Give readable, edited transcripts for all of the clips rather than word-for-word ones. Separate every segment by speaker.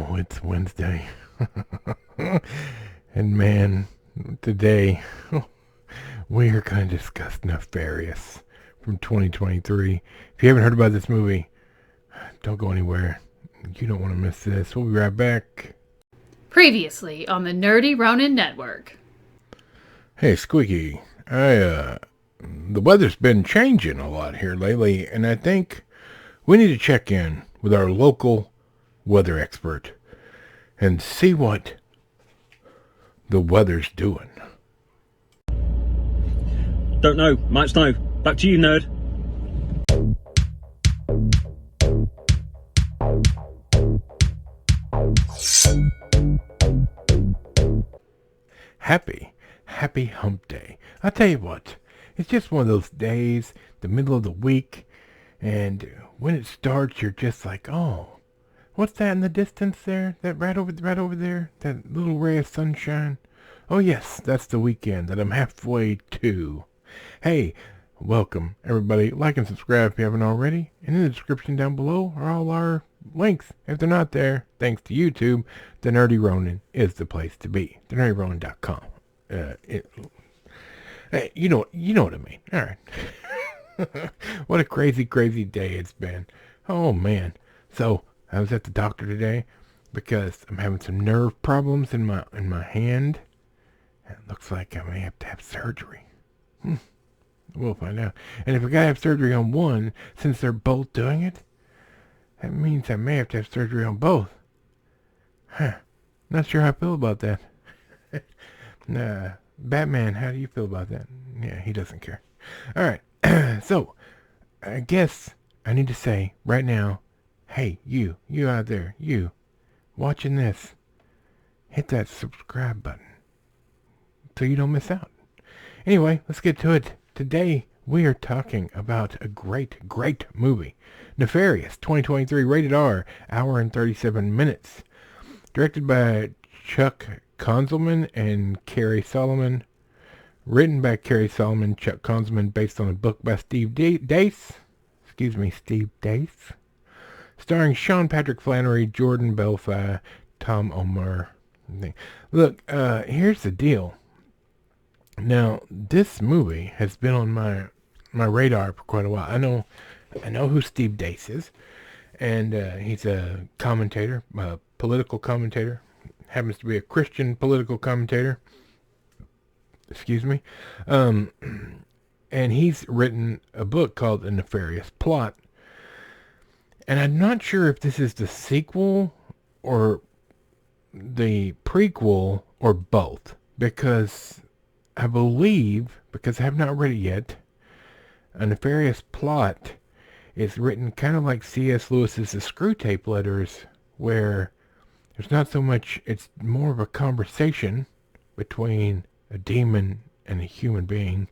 Speaker 1: Oh, it's Wednesday. And man, today we are going to discuss Nefarious from 2023. If you haven't heard about this movie, don't go anywhere. You don't want to miss this. We'll be right back.
Speaker 2: Previously on the Nerdy Ronin Network.
Speaker 1: Hey, Squeaky. The weather's been changing a lot here lately, and I think we need to check in with our local weather expert and see what the weather's doing.
Speaker 3: Don't know. Might snow. Back to you, nerd.
Speaker 1: Happy hump day. I'll tell you what, it's just one of those days, the middle of the week, and when it starts, you're just like, oh, what's that in the distance there? That right over there? That little ray of sunshine? Oh yes, that's the weekend that I'm halfway to. Hey, welcome everybody. Like and subscribe if you haven't already. And in the description down below are all our links. If they're not there, thanks to YouTube, the Nerdy Ronin is the place to be. TheNerdyRonin.com. You know what I mean. All right. What a crazy day it's been. Oh man. So I was at the doctor today because I'm having some nerve problems in my hand. It looks like I may have to have surgery. We'll find out. And if I gotta have surgery on one, since they're both doing it, that means I may have to have surgery on both. Not sure how I feel about that. Batman, how do you feel about that? Yeah, he doesn't care. Alright, so, I guess I need to say right now, hey, you out there, you, watching this, hit that subscribe button so you don't miss out. Anyway, let's get to it. Today, we are talking about a great movie. Nefarious, 2023, rated R, hour and 37 minutes. Directed by Chuck Konzelman and Carrie Solomon. Written by Carrie Solomon, Chuck Konzelman, based on a book by Steve Deace. Steve Deace. Starring Sean Patrick Flanery, Jordan Belfi, Tom Omar. Look, here's the deal. Now, this movie has been on my radar for quite a while. I know who Steve Deace is, and he's a commentator, a political commentator. Happens to be a Christian political commentator. Excuse me. And he's written a book called The Nefarious Plot. And I'm not sure if this is the sequel or the prequel or both, because I believe, because I have not read it yet, A Nefarious Plot is written kind of like C.S. Lewis's The Screwtape Letters, where there's not so much, it's more of a conversation between a demon and a human being.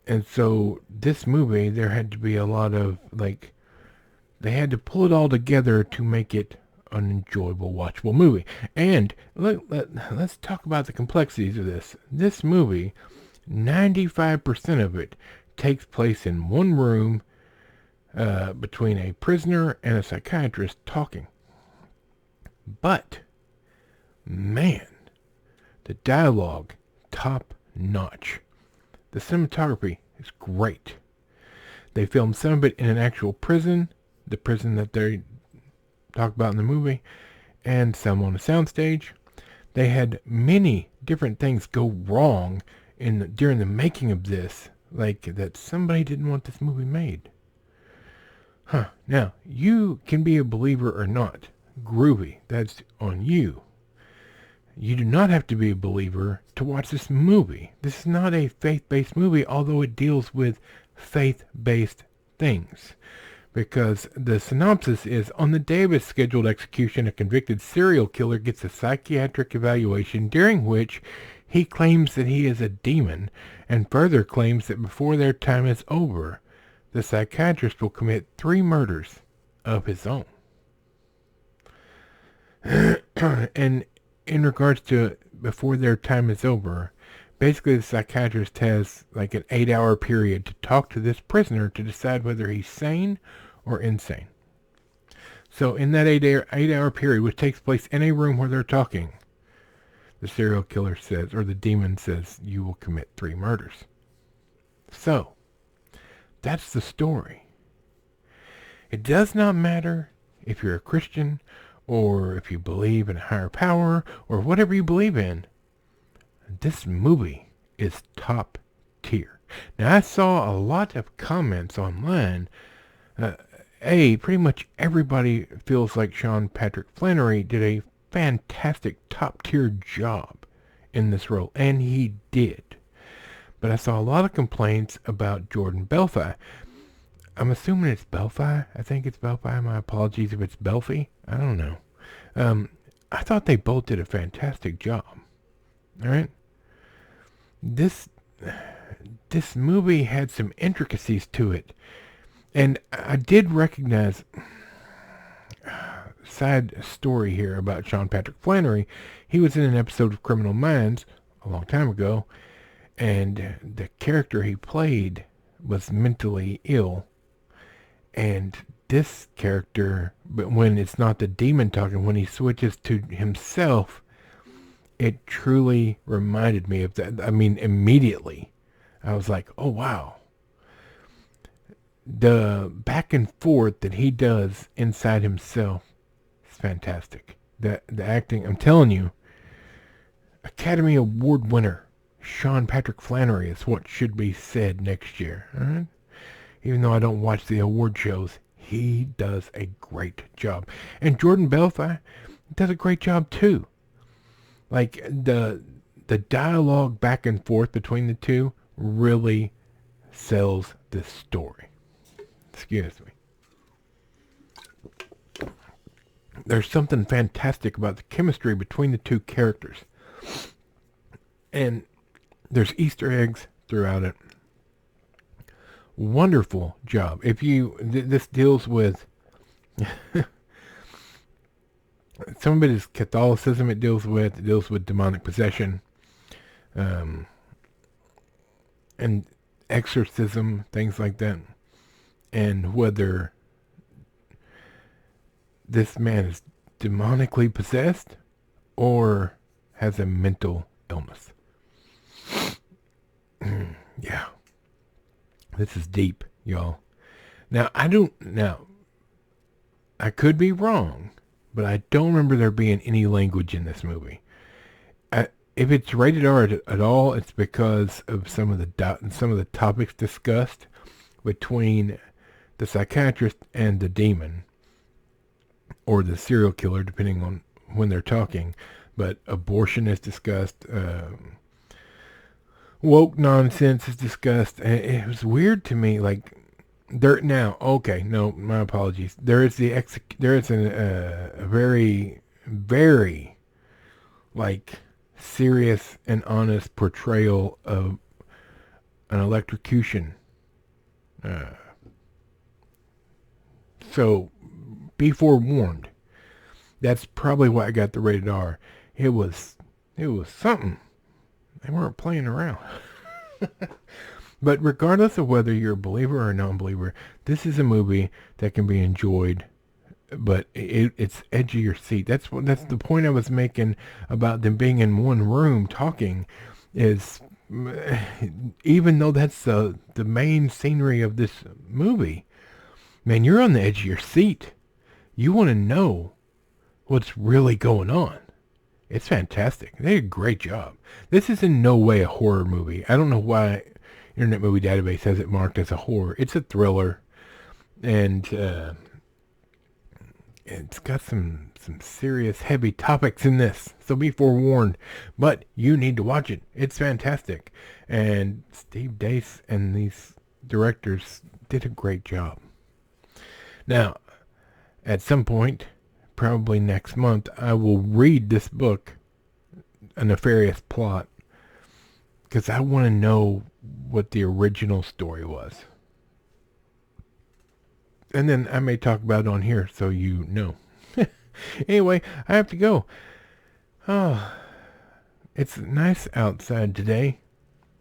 Speaker 1: And so this movie, there had to be a lot of, they had to pull it all together to make it an enjoyable, watchable movie. And let's talk about the complexities of this. This movie, 95% of it takes place in one room between a prisoner and a psychiatrist talking. But, man, the dialogue, top notch. The cinematography is great. They filmed some of it in an actual prison, the prison that they talk about in the movie, and some on a soundstage. They had many different things go wrong during the making of this, like that somebody didn't want this movie made. Now, you can be a believer or not. Groovy, that's on you. You do not have to be a believer to watch this movie. This is not a faith-based movie, although it deals with faith-based things. Because the synopsis is, on the day of his scheduled execution, a convicted serial killer gets a psychiatric evaluation during which he claims that he is a demon, and further claims that before their time is over, the psychiatrist will commit 3 murders of his own. And in regards to before their time is over, basically the psychiatrist has like an 8-hour period to talk to this prisoner to decide whether he's sane or insane. So in that 8 hour period, which takes place in a room where they're talking, the serial killer says, or the demon says, you will commit 3 murders. So, that's the story. It does not matter if you're a Christian, or if you believe in a higher power, or whatever you believe in. This movie is top tier. Now, I saw a lot of comments online. Pretty much everybody feels like Sean Patrick Flanery did a fantastic top tier job in this role, and he did. But I saw a lot of complaints about Jordan Belfi. I'm assuming it's Belfi. I think it's Belfi. My apologies if it's Belfi. I don't know. I thought they both did a fantastic job. All right. This movie had some intricacies to it, and I did recognize side story here about Sean Patrick Flanery. He was in an episode of Criminal Minds a long time ago, and the character he played was mentally ill. And this character, but when it's not the demon talking, when he switches to himself, it truly reminded me of that. I mean, immediately, I was like, oh, wow. The back and forth that he does inside himself is fantastic. The acting, I'm telling you, Academy Award winner Sean Patrick Flanery is what should be said next year. All right? Even though I don't watch the award shows, he does a great job. And Jordan Belfi does a great job too. Like the dialogue back and forth between the two really sells this story. Excuse me. There's something fantastic about the chemistry between the two characters. And there's Easter eggs throughout it. Wonderful job. If you, this deals with, some of it is Catholicism it deals with demonic possession, and exorcism, things like that, and whether this man is demonically possessed or has a mental illness. Yeah. This is deep, y'all. Now, I could be wrong, but I don't remember there being any language in this movie. If it's rated R at all, it's because of some of the topics discussed between the psychiatrist and the demon, or the serial killer, depending on when they're talking. But abortion is discussed. Woke nonsense is discussed. And it was weird to me. Like, my apologies. There is a very, very, like, serious and honest portrayal of an electrocution. So be forewarned. That's probably why I got the rated R. It was something. They weren't playing around. But regardless of whether you're a believer or a non-believer, this is a movie that can be enjoyed, but it's edge of your seat. That's the point I was making about them being in one room talking, is even though that's the main scenery of this movie, man, you're on the edge of your seat. You want to know what's really going on. It's fantastic. They did a great job. This is in no way a horror movie. I don't know why Internet Movie Database has it marked as a horror. It's a thriller, and it's got some serious heavy topics in this, so be forewarned. But you need to watch it. It's fantastic. And Steve Deace and these directors did a great job. Now, at some point, probably next month, I will read this book, A Nefarious Plot, because I want to know what the original story was. And then I may talk about it on here so you know. Anyway, I have to go. Oh, it's nice outside today.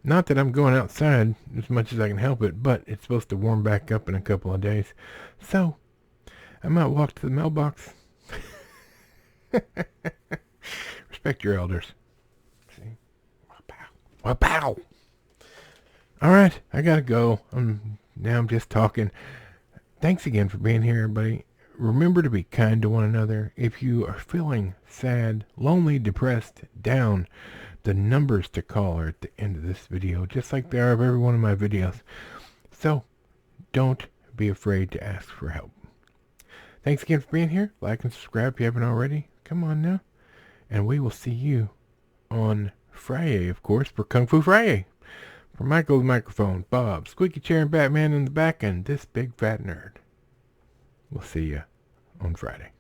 Speaker 1: Not that I'm going outside as much as I can help it, but it's supposed to warm back up in a couple of days. So, I might walk to the mailbox. Respect your elders. See? Wow. All right, I gotta go. Now I'm just talking. Thanks again for being here, everybody. Remember to be kind to one another. If you are feeling sad, lonely, depressed, down, the numbers to call are at the end of this video, just like they are of every one of my videos. So, don't be afraid to ask for help. Thanks again for being here. Like and subscribe if you haven't already. Come on now. And we will see you on Friday, of course, for Kung Fu Friday. For Michael the microphone, Bob, Squeaky Chair, and Batman in the back, and this big fat nerd. We'll see you on Friday.